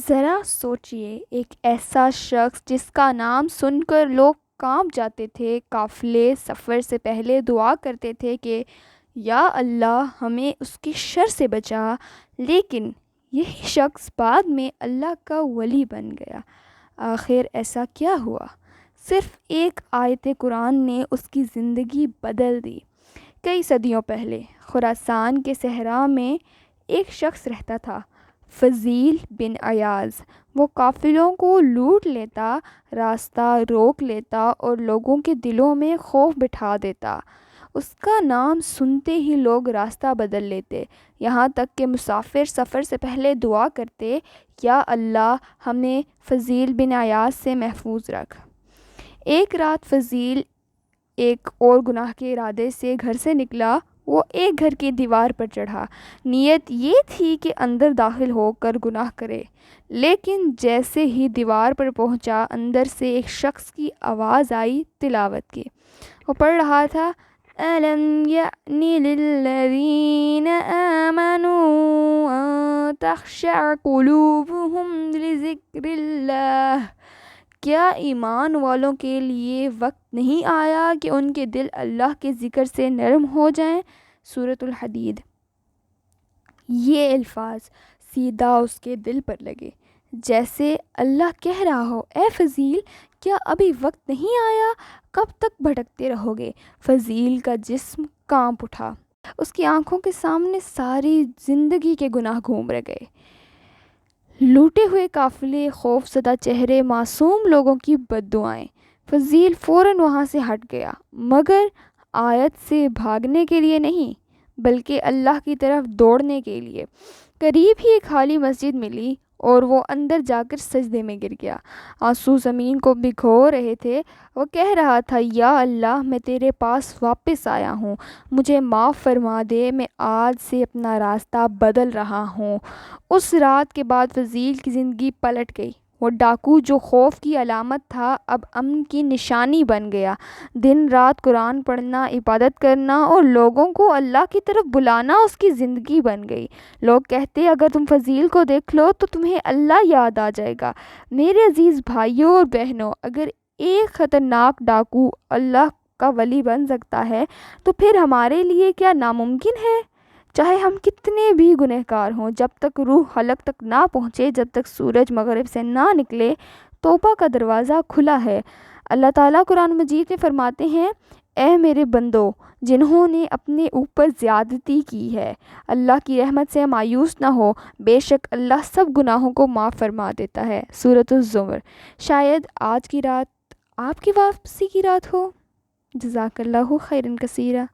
ذرا سوچئے، ایک ایسا شخص جس کا نام سن کر لوگ کانپ جاتے تھے، قافلے سفر سے پہلے دعا کرتے تھے کہ یا اللہ ہمیں اس کے شر سے بچا، لیکن یہی شخص بعد میں اللہ کا ولی بن گیا۔ آخر ایسا کیا ہوا؟ صرف ایک آیت قرآن نے اس کی زندگی بدل دی۔ کئی صدیوں پہلے خراسان کے صحرا میں ایک شخص رہتا تھا، فضیل بن عیاض۔ وہ قافلوں کو لوٹ لیتا، راستہ روک لیتا اور لوگوں کے دلوں میں خوف بٹھا دیتا۔ اس کا نام سنتے ہی لوگ راستہ بدل لیتے، یہاں تک کہ مسافر سفر سے پہلے دعا کرتے، یا اللہ ہمیں فضیل بن عیاض سے محفوظ رکھ۔ ایک رات فضیل ایک اور گناہ کے ارادے سے گھر سے نکلا۔ وہ ایک گھر کی دیوار پر چڑھا، نیت یہ تھی کہ اندر داخل ہو کر گناہ کرے، لیکن جیسے ہی دیوار پر پہنچا، اندر سے ایک شخص کی آواز آئی تلاوت کی۔ وہ پڑھ رہا تھا، أَلَمْ يَأْنِ لِلَّذِينَ آمَنُوا أَن تَخْشَعَ قُلُوبُهُمْ لِذِكْرِ اللَّهِ۔ کیا ایمان والوں کے لیے وقت نہیں آیا کہ ان کے دل اللہ کے ذکر سے نرم ہو جائیں؟ سورۃ الحدید۔ یہ الفاظ سیدھا اس کے دل پر لگے، جیسے اللہ کہہ رہا ہو، اے فضیل، کیا ابھی وقت نہیں آیا؟ کب تک بھٹکتے رہو گے؟ فضیل کا جسم کانپ اٹھا، اس کی آنکھوں کے سامنے ساری زندگی کے گناہ گھوم گئے، لوٹے ہوئے قافلے، خوف زدہ چہرے، معصوم لوگوں کی بد دعائیں۔ فضیل فوراً وہاں سے ہٹ گیا، مگر آیت سے بھاگنے کے لیے نہیں، بلکہ اللہ کی طرف دوڑنے کے لیے۔ قریب ہی ایک خالی مسجد ملی اور وہ اندر جا کر سجدے میں گر گیا۔ آنسو زمین کو بھگو رہے تھے۔ وہ کہہ رہا تھا، یا اللہ میں تیرے پاس واپس آیا ہوں، مجھے معاف فرما دے، میں آج سے اپنا راستہ بدل رہا ہوں۔ اس رات کے بعد فضیل کی زندگی پلٹ گئی۔ وہ ڈاکو جو خوف کی علامت تھا، اب امن کی نشانی بن گیا۔ دن رات قرآن پڑھنا، عبادت کرنا اور لوگوں کو اللہ کی طرف بلانا اس کی زندگی بن گئی۔ لوگ کہتے، اگر تم فضیل کو دیکھ لو تو تمہیں اللہ یاد آ جائے گا۔ میرے عزیز بھائیوں اور بہنوں، اگر ایک خطرناک ڈاکو اللہ کا ولی بن سکتا ہے تو پھر ہمارے لیے کیا ناممکن ہے؟ چاہے ہم کتنے بھی گنہگار ہوں، جب تک روح حلق تک نہ پہنچے، جب تک سورج مغرب سے نہ نکلے، توبہ کا دروازہ کھلا ہے۔ اللہ تعالیٰ قرآن مجید میں فرماتے ہیں، اے میرے بندو، جنہوں نے اپنے اوپر زیادتی کی ہے، اللہ کی رحمت سے مایوس نہ ہو، بے شک اللہ سب گناہوں کو معاف فرما دیتا ہے۔ سورۃ الزمر۔ شاید آج کی رات آپ کی واپسی کی رات ہو۔ جزاک اللہ خیرا کثیرا۔